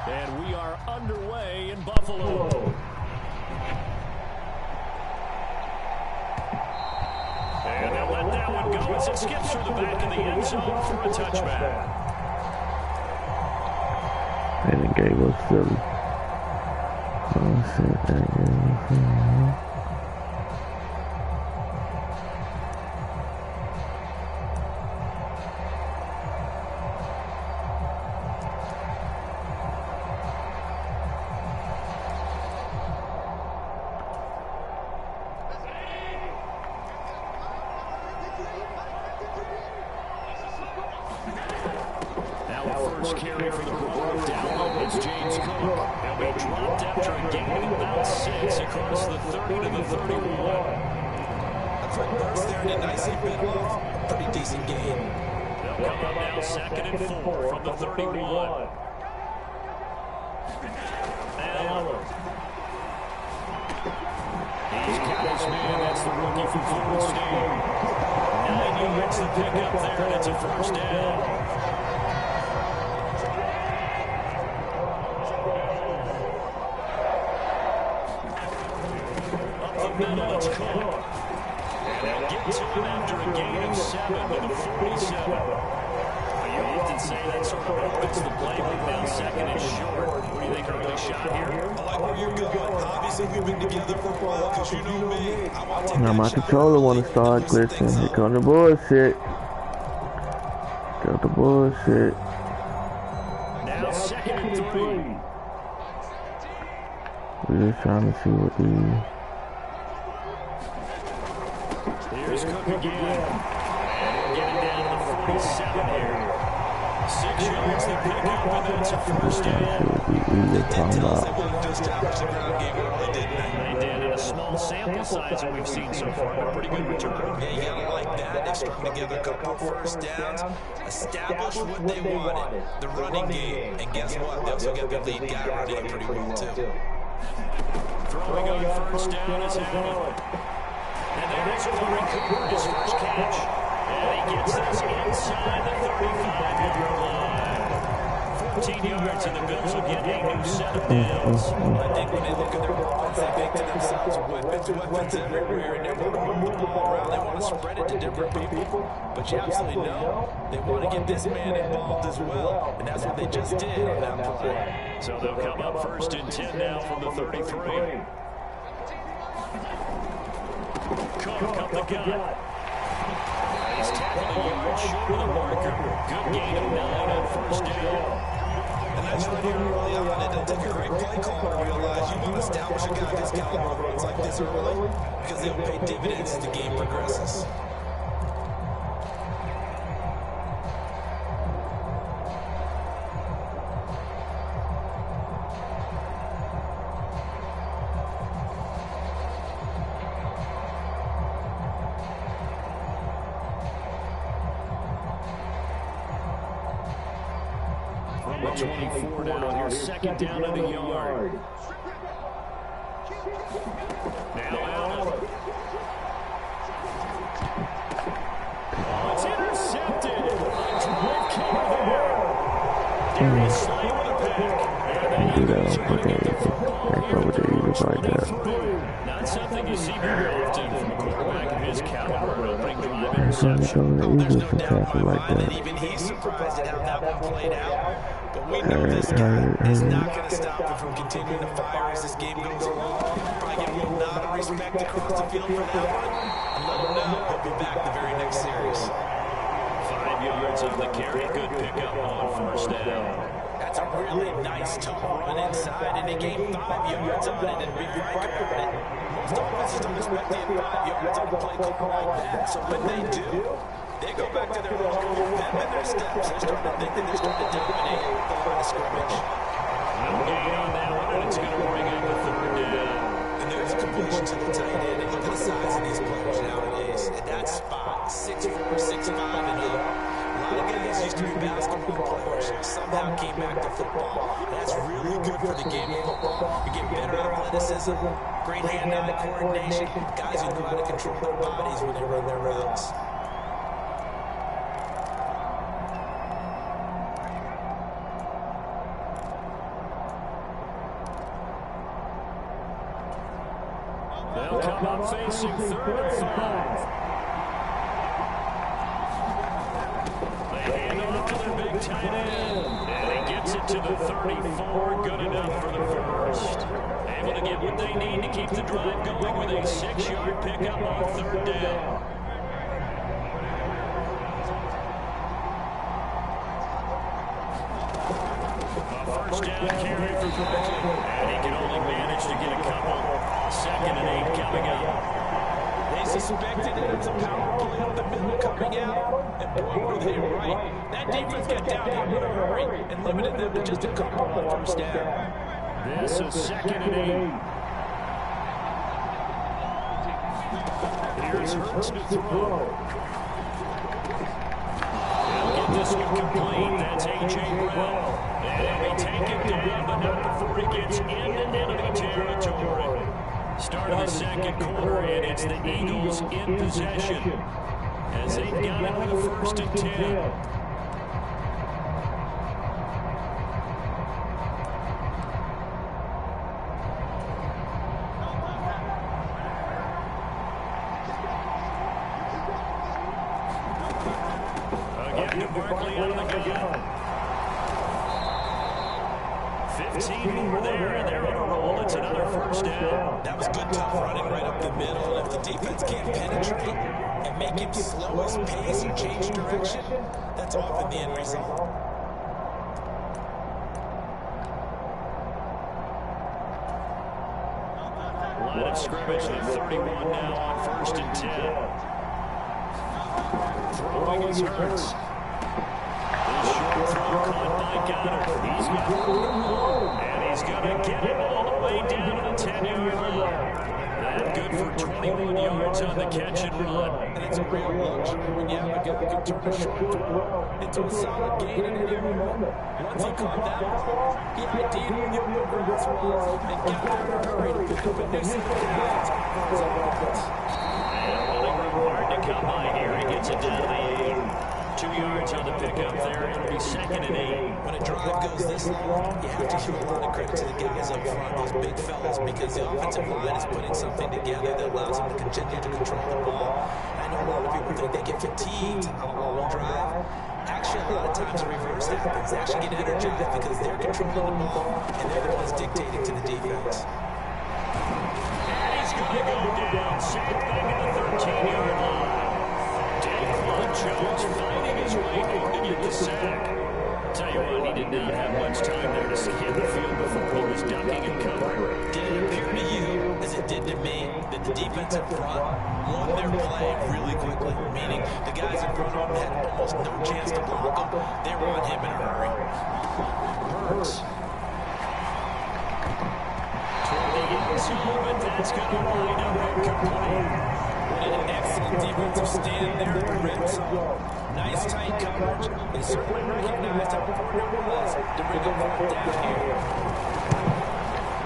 And we are underway in Buffalo. And they'll let that one go as it skips through the back of the end zone for a touchback. And the game was silly. Now my controller want to start glitching. Here come the bullshit. Got the bullshit. Now 2nd and 3. We're just trying to see what the... Here's Cook again. And getting down to the 47 here. 6 yards they pick up, and that's a first down. They did tell us they wanted to establish the ground game early, didn't they? They did in a small sample size that we've seen so far, but pretty good return. Yeah, you gotta like that. They strung together a couple of first downs, established what they wanted, the running game, and guess what? They also got their lead guy running it pretty well, too. Throwing on first down is Allen. And there's Corey Cooper, his first catch. And he gets this inside the 35-yard line. 14 yards, and the Bills will get a new set of downs. I think when they look at their offense, they think to themselves, weapons everywhere, and they want to move the ball around. They want to spread it to different people. But you absolutely know they want to get this man involved as well. And that's what they just did on that play. So they'll come up 1st and 10 now from the 33. Cook up the gut. He's tackled a yard short of the marker. Good gain of 9 on first down. And that's right here early on. It doesn't take a great play call to realize you want to establish a guy this caliber runs like this early because they'll pay dividends as the game progresses. From the 24 now, here's 2nd down of the yard. Now Allen. Oh, it's intercepted. A drive cover there. Darius Slay with a pick. And the Eagles are going to get the football here. Not something you see very often from a quarterback of his caliber. Opening drive interception. Oh, there's no doubt in my mind that even he's surprised at how that one played out. But we know this guy is not going to stop him from continuing to fire as this game goes along. Probably give him a nod of respect across the field for that one. And let him know he'll be back the very next series. 5 yards on the carry. Good pickup on first down. That's a really nice tough run inside, and he gained 5 yards on it, and be frank about it. Most offenses don't expect to get 5 yards on a play call like that. So when they do, they go back to their locker room, pep in their steps. They're starting to think that they're starting to dominate the line of scrimmage. No gain on that one, and it's going to bring up a 3rd down. And there's a completion to the tight end. And look at the size of these players nowadays. At that spot, 6'4", 6'5", and up. A lot of guys used to be basketball players. Somehow came back to football. That's really good for the game of football. You get better athleticism, great hand-eye coordination. Guys who know how to control their bodies when they run their routes. come up facing 3rd and 5. They hand off to their big tight end. And he gets it to the 34. Good enough for the first. Able to get what they need to keep the drive going with a 6-yard pickup on 3rd down. First down carry for Bred, and he can only manage to get a couple. 2nd and 8 coming up. They suspected that it was a power play on the middle coming out, and boy, were they right. That defense got down here in a hurry and limited them to just a couple on 1st down. This is 2nd and 8. Here's Hurts to throw. He'll get this one complete. That's A.J. Brown. And he'll be taken down, but not before he gets into enemy territory. Start of the 2nd quarter, and it's the Eagles in possession as they've got it with a 1st and 10. Again to Barkley out of the gun. 15 more there, and they're on a roll. It's another 1st down. That was good tough running right up the middle. And if the defense can't penetrate and make him slow his pace and change direction, that's often the end result. Line of scrimmage, the 31 now on 1st and 10. Throwing is Hurts. This short throw caught by Goddard. He's got and he's going to get it all the way down to the 10-yard line. That good for 21 yards on the catch and run. And it's a real luxury when you have a guy who can turn a short throw into a solid gain in every moment. Once he caught that ball, he ID'd where the open grass was and got there in a hurry to pick up a new set of downs for his offense. And running room hard to come by here. He gets it down to the 8. 2 yards on the pickup there. It'll be 2nd and 8. When a drive goes this long, you have to show a lot of credit to the guys up front, those big fellas, because the offensive line is putting something together that allows them to continue to control the ball. I know a lot of people think they get fatigued on a long drive. Actually, a lot of times the reverse happens. They actually get energized because they're controlling the ball, and they're the ones dictating to the defense. And he's going to go down. Same thing at the 13-yard line. Jones finding his way home to get the sack. Tell you what, he did not have much time there to scan the field before he was ducking and covering. Did it appear to you, as it did to me, that the defensive front won their play really quickly? Meaning the guys in front of him had almost no chance to block him. They were on him in a hurry. Hurts. Toward the end zone, but that's going to wind up incomplete. An excellent defensive stand there in the red zone. Nice tight coverage. They certainly recognized how important it was to bring up fourth down here.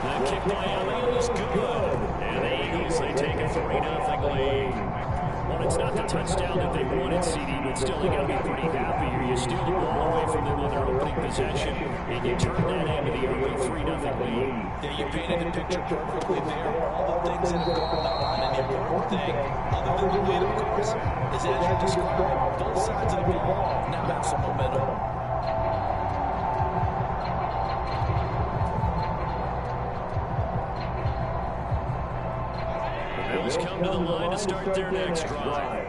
The kick by Elliott is good. And the Eagles, they take a 3-0 lead. Well, it's not the touchdown that they wanted, CD, but still, you got to be pretty happy here. You steal the ball away from them on their opening possession, and you turn that into the early 3-0 lead. Yeah, you painted the picture perfectly there. All the things that have gone on, and the important thing, other than the lead, of course, is as you described, both sides of the ball now have some momentum. Bills come to the line to start their next drive.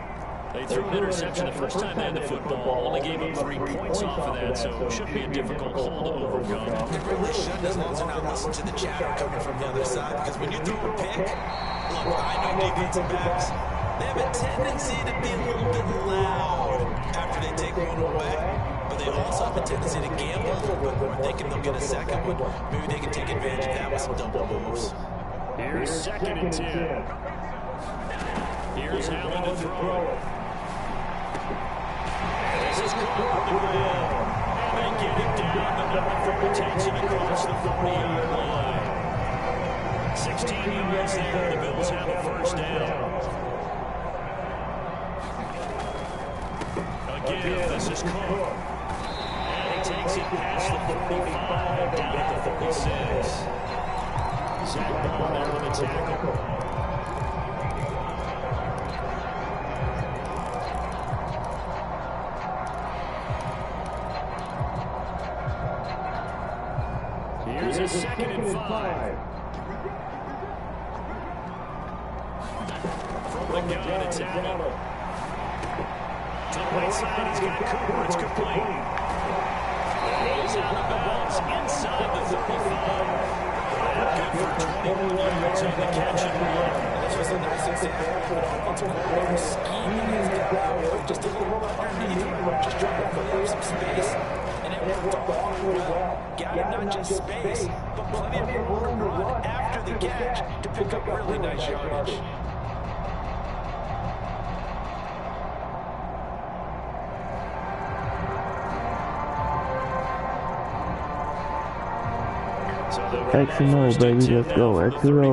They threw an interception the first time they had the football, only gave up 3 points off of that, so it should be a difficult hole to overcome. It really shouldn't, as long as they're not listening to the chatter coming from the other side, because when you throw a pick, look, I know defensive backs, they have a tendency to be a little bit loud after they take one away, but they also have a tendency to gamble a little bit more, thinking they'll get a second one. Maybe they can take advantage of that with some double moves. Here's 2nd and 10. Here's Allen to throw it. This is good for the win. And they get it down, but not before it takes it across the 40-yard line. 16 yards there, the Bills have a first down. Again, this is Cook. And he takes it past the 45, down at the 46. Zach Ball there with a tackle. Here's a 2nd and 5. From the gun, it's Allen. To the right side, he's got Cooper. It's complete. He's out of bounds inside the 35. Good for 21 yards on the catch and run. This was a nice example of an offensive coordinator scheming his guy out just a little underneath him, just trying to free up some space. And it worked awfully well. Got him not just space, but plenty of room to run after the catch to pick up really nice yardage. XMO, baby, let's go. XMO.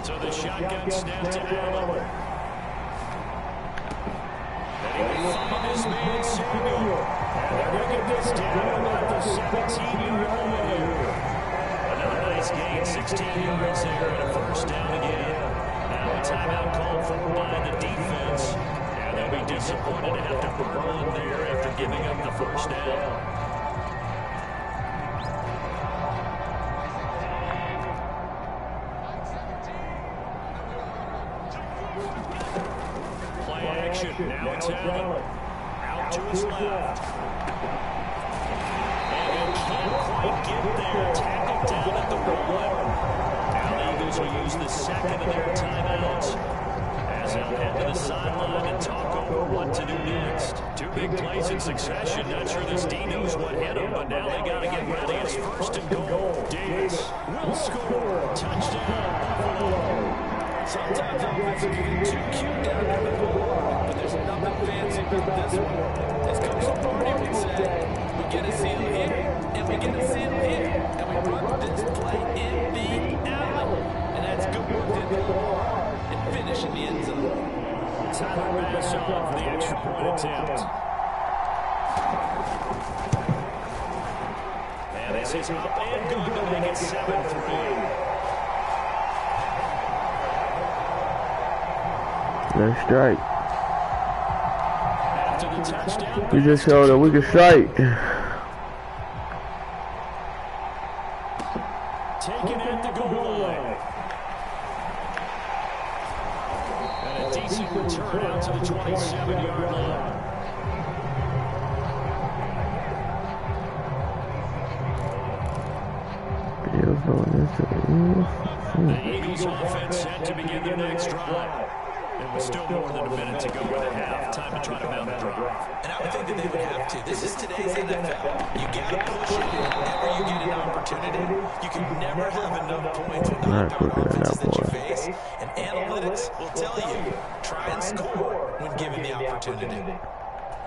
So the shotgun snap to Allen. And he will find his man Samuel. And they're going to get this down about the 17-yard line here. Another nice gain, 16 yards there, and a first down again. Now a timeout called for by the defense. And they'll be disappointed to have to burn one there after giving up the first down. Now it's Allen. Out to his left. And he can't quite get there. Tackled down at the 1. Now the Eagles will use the 2nd of their timeouts as they'll head to the sideline and talk over what to do next. 2 big plays in succession. Not sure this D knows what hit him, but now they got to get ready. It's 1st and goal. Davis will score. Touchdown, Buffalo. Sometimes offenses get too cute down the middle, but there's nothing fancy about this one. As Coach Lombardi would say, we get a seal here, and we get a seal here, and we run this play in the alley. And that's good work to the line and finish in the end zone. Tyler Bass off the extra point attempt. And this is up and good to make it 7-3. Let's strike. After the touchdown, We just showed that we can strike. taken at the goal line. And a decent return out to the 27-yard line. The Eagles offense set to begin their next drive. And with still more than a minute to go in the half, time to try to mount a drive. And I would think that they would have to. This is today's NFL. You got to push it whenever you get an opportunity. You can never have enough points with knockout offenses that you face. And analytics will tell you, try and score when given the opportunity.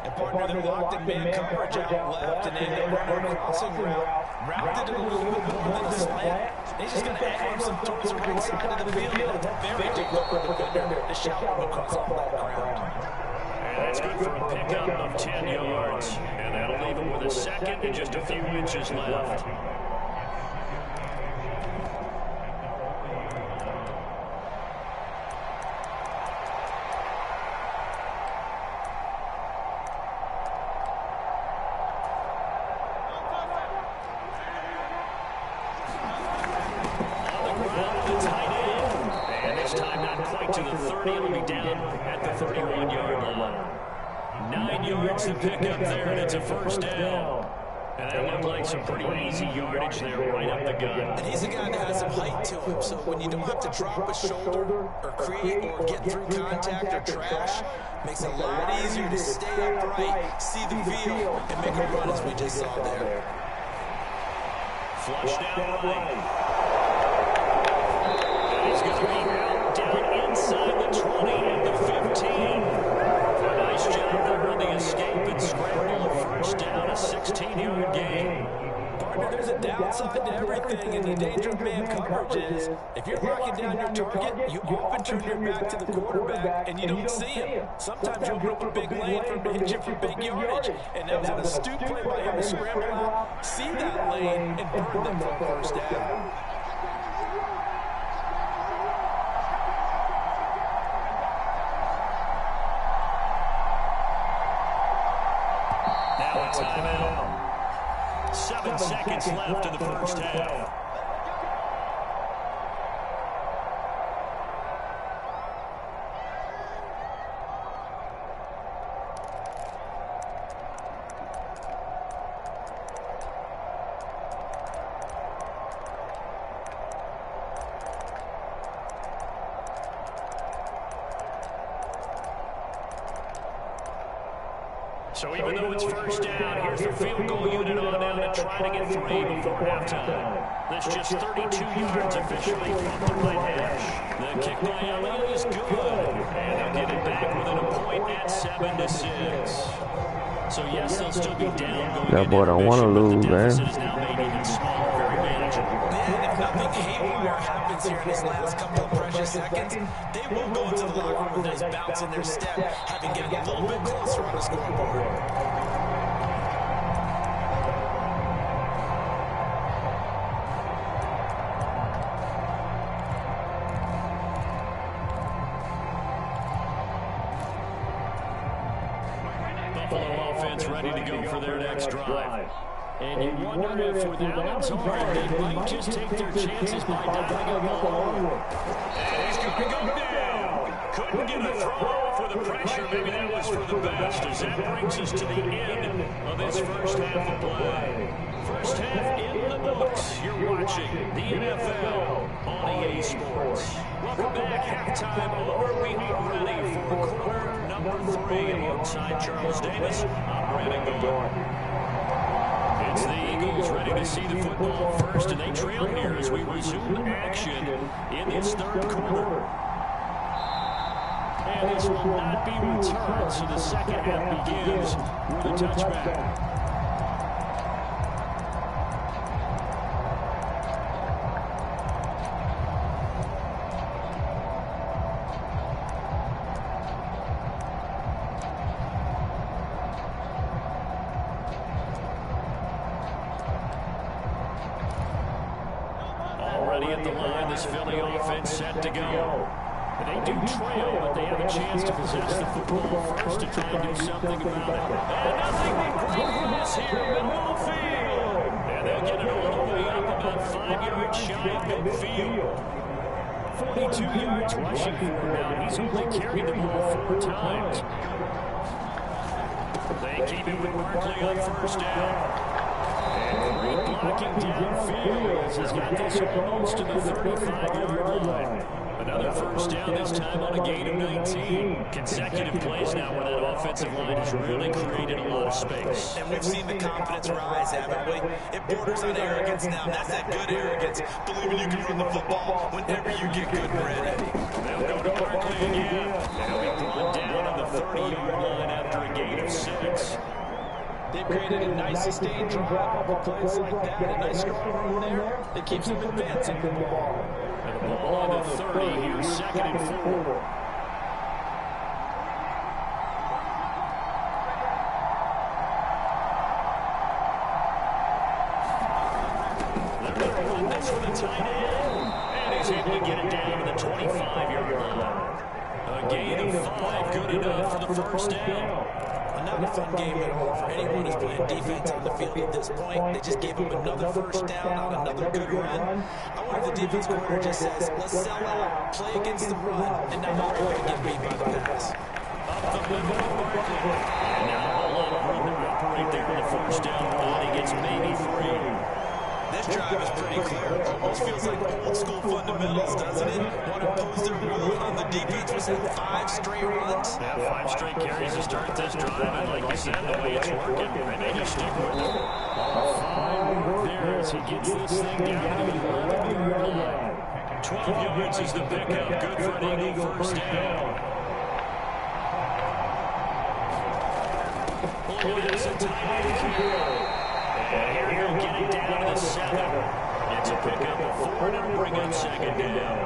And partner, they're locked in man coverage out left, and then they run a crossing route. Routed it a little bit more than a slant. They just got to angle him towards the right side of the field. It's very difficult for the defender to shout him across all that ground. And that's good for a pickup of 10 yards. And that'll leave him with a 2nd and just a few inches left. To the 30, it'll be down at the 31-yard line. 9 yards to pick up there, and it's a first down. And that looked like some pretty easy yardage there, right up the gut. And he's a guy that has some height to him, so when you don't have to drop a shoulder or create or get through contact or trash, makes it a lot easier to stay upright, see the field, and make a run as we just saw there. Flush down right. And he's going to be out down inside the 20 and the 15. A nice job there on the escape and scramble. First down, a 16-yard gain. Partner, there's a downside to everything, and the danger of man coverage is if you're locking down your target, you often turn your back to the quarterback, and you don't see him. Sometimes you'll open a big lane for hit you for big yardage, and that was an astute play by him to scramble out, see that lane, and burn them for a first down. Now a timeout. 7 seconds left in the first half. So even though it's first down, here's the field goal unit on down and trying to get 3 before halftime. That's just 32 yards officially from the right hash. The kick by Elliott is good, and they'll get it back within a point at 7-6. So yes, they'll still be down going that boy don't want to lose, man. is now made even smaller, very manageable. And if nothing haywire happens here in this last couple of precious seconds, they will go into the locker room with a nice bounce in their step, having gotten a little bit closer on the scoreboard. Buffalo offense ready to go for their next drive. And you wonder if with Allen's arm, they might just take their chances by diving up all over. And he's going to go down. Couldn't get a throw off with the pressure. Maybe that was for the best, as that brings us to the end of this first half of play. First half in the books. You're watching the NFL on EA Sports. Welcome back. Halftime over. We are ready for quarter number 3. Alongside Charles Davis, I'm Brandon Gore. It's the Eagles ready to see the football first, and they trail here as we resume action in this third quarter. And this will not be returned, so the second half begins with a touchback. Already at the line, this Philly offense set to go. They do trail, but they have a chance to possess the football first to try and do something about it. And nothing but great pass here, middle of the field. And they'll get it all the way up about 5 yards shy of midfield. 42 yards rushing for him now. He's only carried the ball 4 times. They keep it with Barkley on first down. And great blocking downfield as he's got this almost to the 35-yard line. Another first down, this time on a gain of 19. Consecutive plays now where that offensive line has really created a lot of space. And we've seen the confidence rise, haven't we? It borders on arrogance now. That's that good arrogance. Believing you can run the football whenever you get good bread. They'll go to Barkley again. They'll be brought down on the 30-yard line after a gain of 6. They've created a nice sustained drive, a couple plays like that, a nice strong run there. It keeps them advancing the ball. And the ball on the 30 here, 2nd and 4. They're going to run this with a tight end. And he's able to get it down to the 25-yard line. A gain of 5, good enough for the first down. Not a fun game at all for anyone who's playing defense on the field at this point. They just gave up another first down on another good run. I wonder if the defense coordinator just says, let's sell out, play against the run, and not worry about getting beat by the pass. Up the middle of Barkley. And now a whole lot of room to operate there on the first down run. He gets maybe 3. This drive is pretty clear. Almost feels like old school fundamentals, doesn't it? Want to impose their will on the defense with 5 straight runs? Yeah, 5 straight carries to start this drive, and like you said, the way it's working, and they just stick with it. Fine work there as he gets this thing down to the 11-yard line. 12 yards is the pickup. Good for an Eagle first down. Look at this, a tight end here. And here he'll get it down to the 7. It's a pickup of 4 and it'll bring up 2nd down.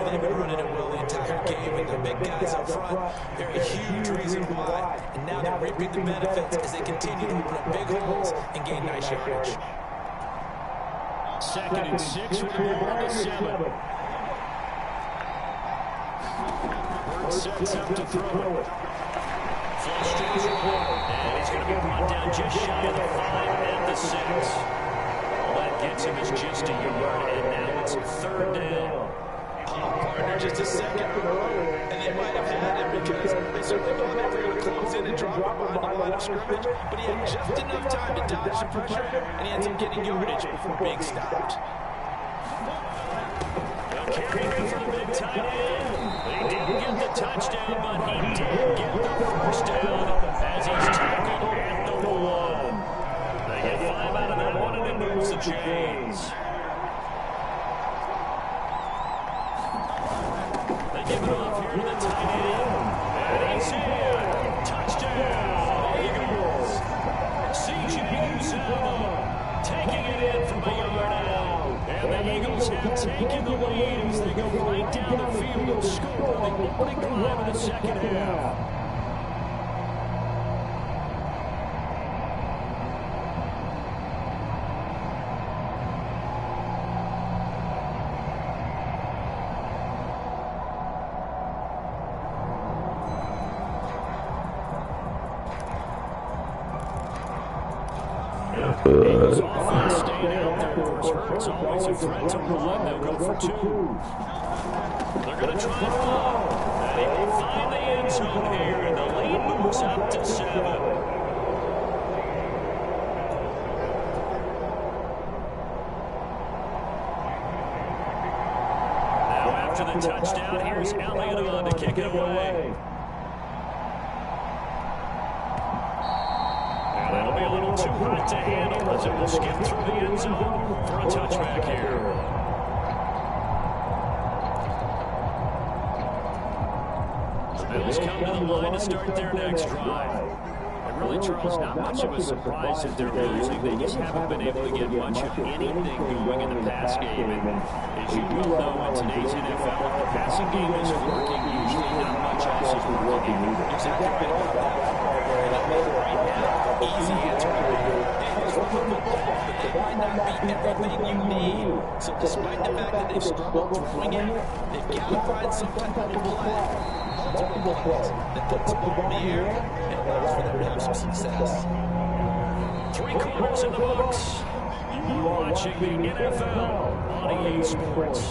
They've been running it well the entire game, and the big guys up front, they're a huge reason why. And now they're reaping the benefits as they continue to open up big holes and gain nice yardage. 2nd and 6 with the ball on the 7. Bird sets up to throw it. Full stretch, and he's going to going to be brought down just shy of the 5 at the 6. All that gets him is just a yard, and now it's 3rd down. Partner just a second earlier, and they might have had him because they certainly thought they were going to close in and drop him behind the line of scrimmage, but he had just enough time to dodge the pressure, and he ends up getting yardage before being stopped. They'll carry him for the big tight end. They didn't get the touchdown, but he did get the first down as he's tackled at the 1. They get 5 out of that one, and it moves the chains. Give it off here to the tight end. And he's in. Touchdown, Eagles. CJ taking it in from a yard out. And the Eagles have taken the lead as they go right down the field and score on the opening drive of the second half. Eagles offense staying out there. Of course, Hurts always a threat to run. They'll go for 2. They're going to try and follow. And he will find the end zone here, and the lead moves up to 7. Now after the touchdown, here's Elliott on to kick it away. That'll be a little too hot to handle as it will skip through the end zone for a touchback here. The Bills come to the line to start their next drive. And really, Charles, not much of a surprise that they're losing. They just haven't been able to get much of anything going in the pass game. And as you well know, in today's NFL, if the passing game is working, usually not much else is working. Exactly right about that. Right now, easy answer would be, hey, there's one football, but they might not be everything you need. So despite the fact that they've struggled throwing it, they've got to find some type of play, multiple plays that puts the ball in the air and allows for them to have some success. 3 quarters in the books. You are watching the NFL on EA Sports.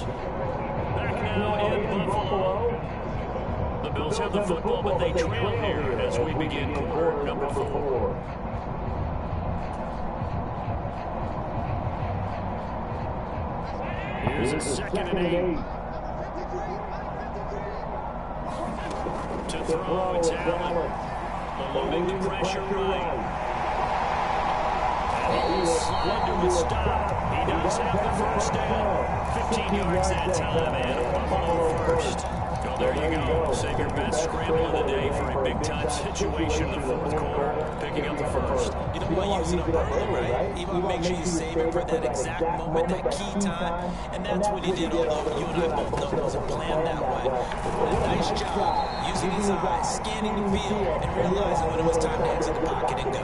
Back now in Buffalo. The Bills have the football, but they trail here as we begin quarter number 4. Here's a 2nd and 8. To throw, it's Allen. Eluding the pressure right. And he will slide to a stop. He does have the first down. 15 yards that time, and Buffalo first. Well, there you go. Save your best scramble of the day for a big-time situation in the 4th quarter, picking up the first. You don't want to use it up early, right? You want to make sure you save it for that exact moment, that key time, and that's what he did, although you and I both know it wasn't planned that way. But a nice job using his eyes, scanning the field, and realizing when it was time to exit the pocket and go.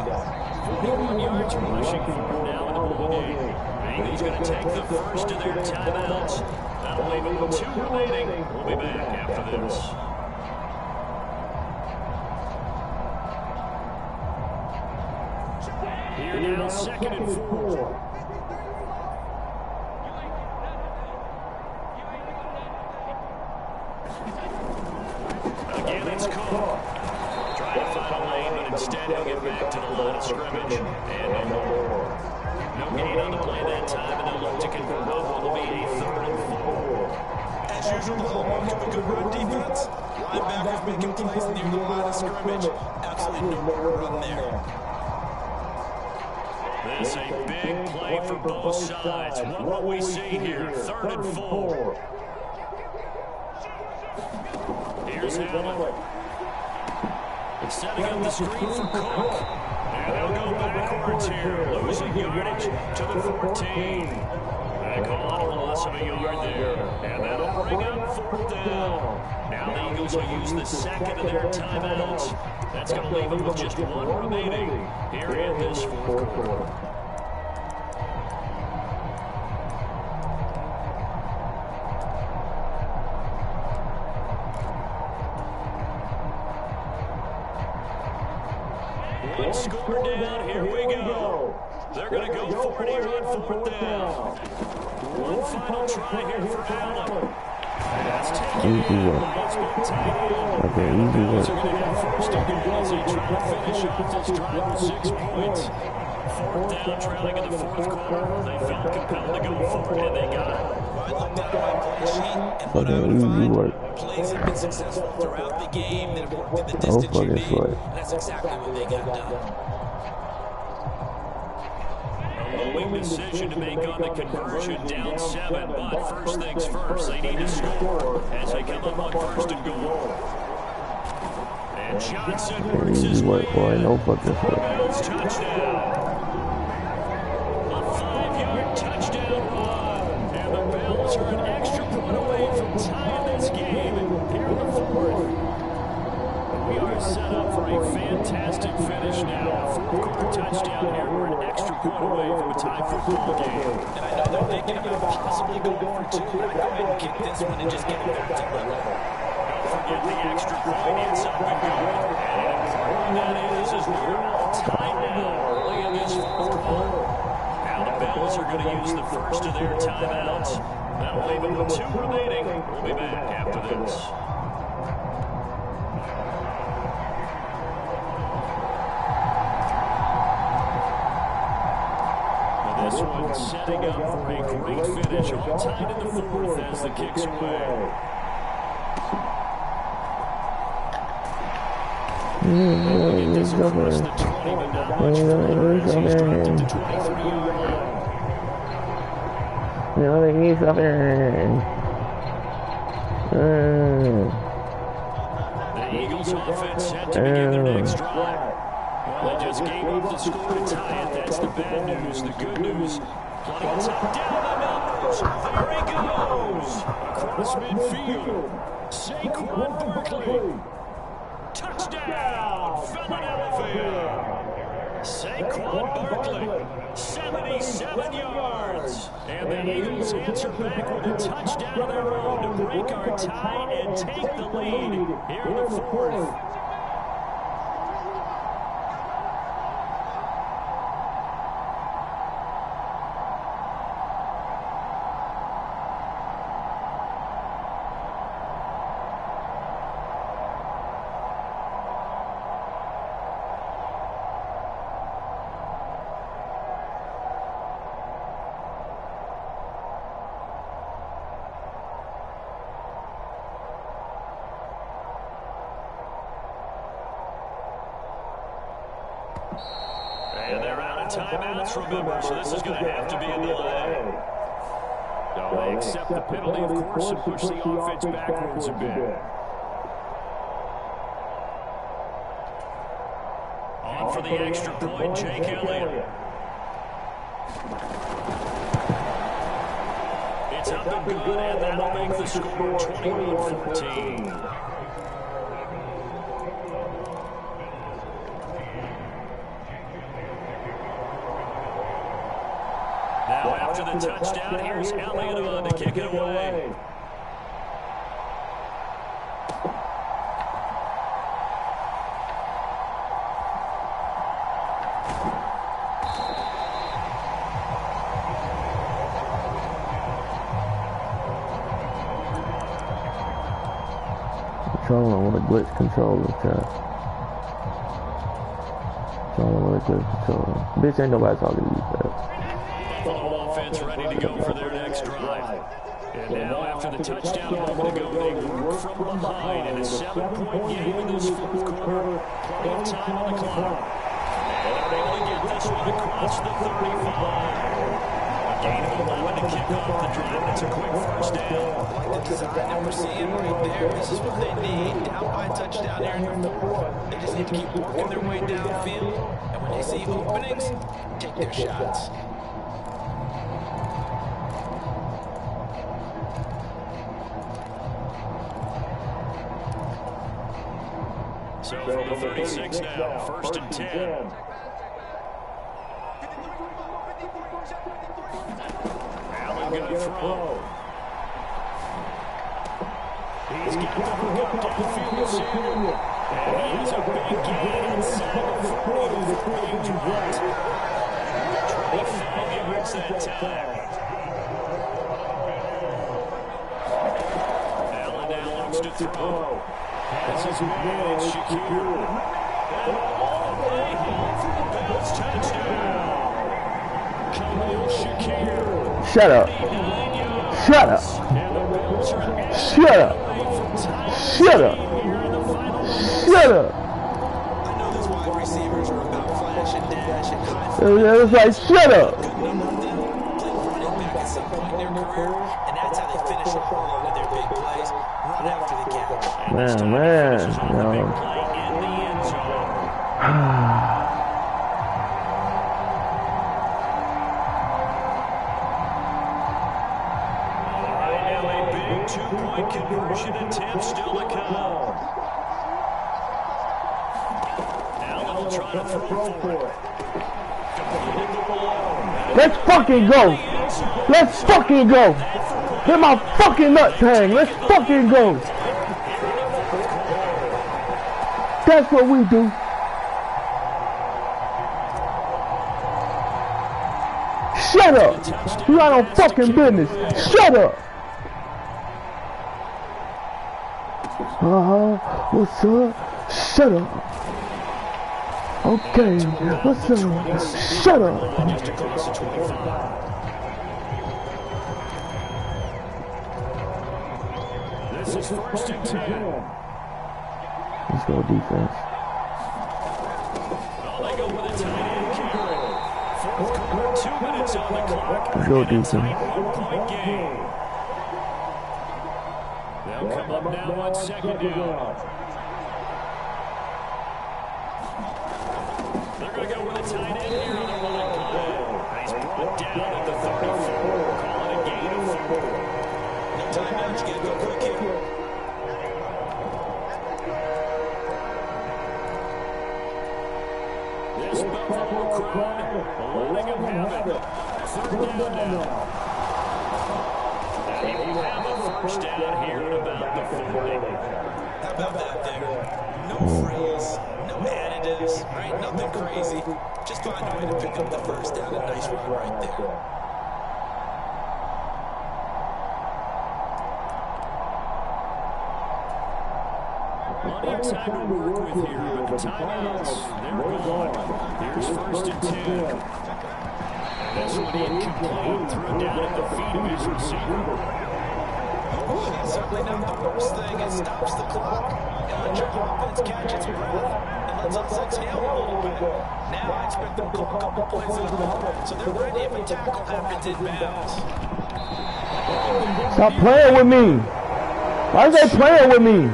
41 yards rushing for now in the ball game. He's going to take the first of their timeouts. That'll leave him with 2 remaining. We'll be back after this. Here now, 2nd and 4. Again, it's Cook. Trying to find a lane, but instead he'll get back to the line of scrimmage. And no more. No gain on the play that time, and they'll look to convert what will be a 3rd and 4. As usual, the hallmark of a good run defense. Linebackers making plays near the line of scrimmage. Absolutely nowhere to run there. This is a big play for both sides. What will we see here? 3rd and 4. Here's Allen. It's setting up the screen for Cook. And they'll go backwards here, losing yardage to the 14. They call it a loss of a yard there. And that'll bring up 4th down. Now the Eagles will use the 2nd of their timeouts. That's going to leave them with just 1 remaining here in this 4th quarter. One score down, here we go. They're going to go for it here on 4th down. One final try here for Allen. That's taken Easy work. Okay, easy work. They're going to have 1st and goal as they try to finish off this drive with 6 points. 4th down, trailing in the 4th quarter. They felt compelled to go for it, and they got it. I looked at my play sheet, and what I Okay, would easy find, work. plays have been successful throughout the game that have worked in the Oh, distance you fucking need. sweat. And that's exactly what they got done. A lowing decision to make on the conversion, down 7. But first things first, they need to score as they come up on 1st and goal. And Johnson works his Easy way work, boy. in. No fucking sweat. Bills touchdown. A 5-yard touchdown run. And the Bills are an extra point away from tying this game here in the 4th. We are set up for a fantastic finish now. A 4th quarter touchdown here. We're an extra point away from a tie football game. And I know they're thinking about possibly going for 2, but I'd go ahead and kick this one and just get it back to level. Don't forget the extra point. It's up and going. And important that is we're all tied now early in this 4th quarter. Now the Bills are going to use the first of their timeouts. That'll leave them with 2 remaining. We'll be back after this. This one setting up for a great finish. All tied in the 4th as the kick's away. This across the 20, but not much further as he's dropped at the 23-yard line. The Eagles offense set to begin their next drive. Well, they just gave up the score to tie it. That's the bad news. The good news, plenty of time down the numbers. There he goes. Across midfield. Saquon Barkley. Touchdown, Philadelphia. Saquon Barkley, 77 yards. And the Eagles answer back with a touchdown of their own to break our tie and take the lead here in the 4th. And they're out of timeouts, remember, so this is going to have to be a delay. No, they accept the penalty, of course, and push the offense backwards a bit. On for the extra point, Jake Elliott. It's up and good, and that'll make the score 21-14. Now after the touchdown, here's Elliott on to kick it away. Control, I want to glitch control this time. I want to glitch control. Bitch, ain't nobody talking to you, man. Buffalo offense ready to go for their next drive. And now after the touchdown a moment ago, they work from behind in a 7-point game in this 4th quarter. Plenty of time on the clock. And they're able to get this one across the 35. A gain of 11 to kick off the drive. It's a quick first down. I like the design that we're seeing right there. This is what they need. Down by a touchdown here in the 4th. They just need to keep working their way downfield. And when they see openings, take their shots. So from the 36 now, 1st and 10. Allen going to throw. He's got the hook up downfield here. And he has a big gain inside the 40. being dropped. 25 yards that time. Allen now looks to throw. Has his man, Shakir. And all the way here for the Bills touchdown. Khalil Shakir. Shut up. Shut up. Shut up. Shut up. Shut up. I know those wide receivers are about flash and dash and high It was like, shut up. Good enough for them. Play running back at some point in their career, and that's how they finish off a lot of their big plays. Run after the catch. Man. No. Two-point conversion attempt still to come. Allen will try to throw for it. Let's fucking go. Let's fucking go. Hit my fucking nut tang. Let's fucking go. That's what we do. Shut up. You got no fucking business. Shut up. What's up? Shut up. Okay, what's up? Shut up. Just across the 25. This is 1st and 10. Let's go defense. Well, they go with a tight end carry. 4th quarter, 2 minutes on the clock. Let's go defense. 1-point game. They'll come up now on 2nd down. They're going to go with a tight end here on the running play. He's brought down at the 34. Call it a gain of 4. No timeouts. You got to go quick here. This Buffalo crowd, letting them have it. 3rd down now. And he will have a 1st down here at about the 40. How about that there? No frills, no additives, right? Nothing crazy. Just find a way to pick up the 1st down. A nice run right there. Plenty of time to work with here, but the timeouts, they're gone. Here's 1st and 10. This one incomplete, threw down at the feet of his receiver. That's certainly not the worst thing. It stops the clock. It lets your offense catch its breath. It lets us exhale a little bit. Now I expect them to call a couple plays in a row, so they're ready if a tackle happens in bounds. Stop playing with me. Why are they playing with me?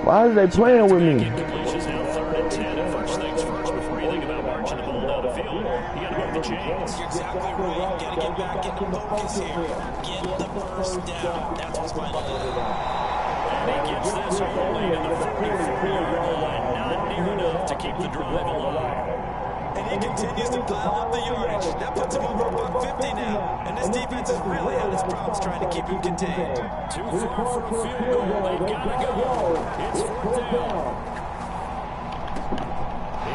Why are they playing with me? Completions now 3rd and 10. And first things first, before you think about marching the ball down the field, you got to move the chains. You're exactly right. Got to get back into focus here. Get the 1st down. That's what's vital to do. And he gets this early to the 44-yard line. Not near enough to keep the drive alive. And he continues to pile up the yardage. That puts him over $150 now. And this defense has really had its problems trying to keep him contained. Too far for a field goal. They've got to go. It's 4th down.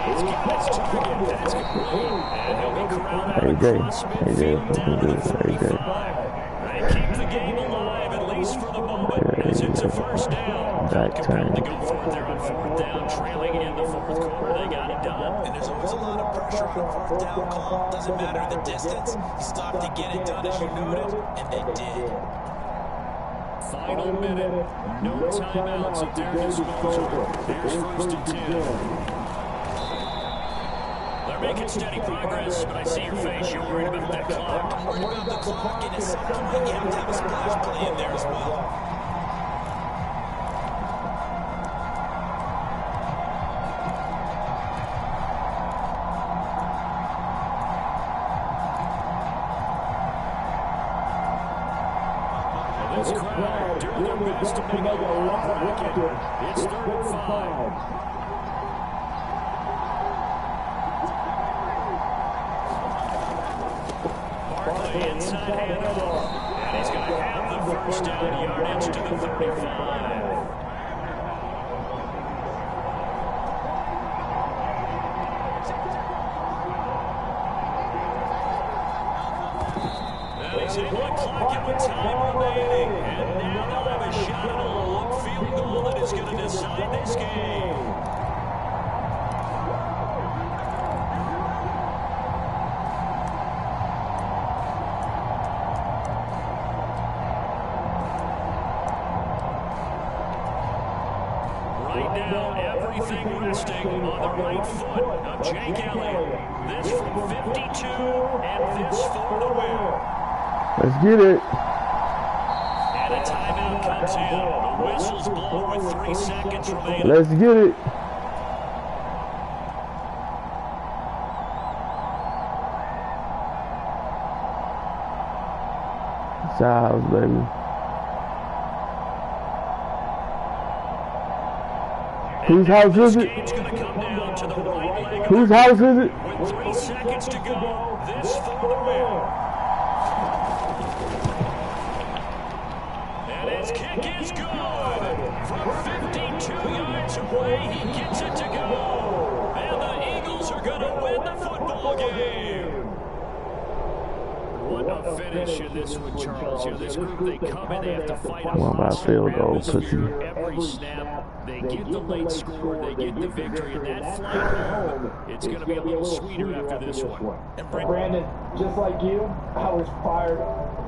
He's got his target. That's complete. And he'll be corralled out across midfield down to the 45. They keep the game alive, at least for the moment, as it's a 1st down. Compelled to go for it there on 4th down, trailing in the 4th quarter. They got it done. And there's always a lot of pressure on a 4th down call. Doesn't matter the distance. You stop to get it done as you noted, and they did. Final minute. No timeouts at their disposal. Here's 1st and 10. They're making steady progress, but I see your face. You're worried about that clock. I'm worried about the clock, and at some point you have to have a splash play in there as well. This crowd doing their best to make it a long bracket. It's 3rd and 5. Barkley inside handoff. And he's going to have the 1st down, yardage to the 35. decide this game. Right now, everything resting on the right foot of Jake Elliott. This from 52, and this for the win. Let's get it. And a timeout comes in. The whistle's blown with 3 seconds remaining. Let's get it. Styles, baby. Whose house is it? Whose house is it? With 3 seconds to go, this for the win. And his kick is good. From 52 yards away, he gets it to go. And the Eagles are going to win the football game. What a finish in this one, Charles. You know, this group, they come in, they have to fight a hostile atmosphere every snap. They get the late score, they get the victory, and that flight home, it's going to be a little sweeter after this one. And Brandon, just like you, I was fired up.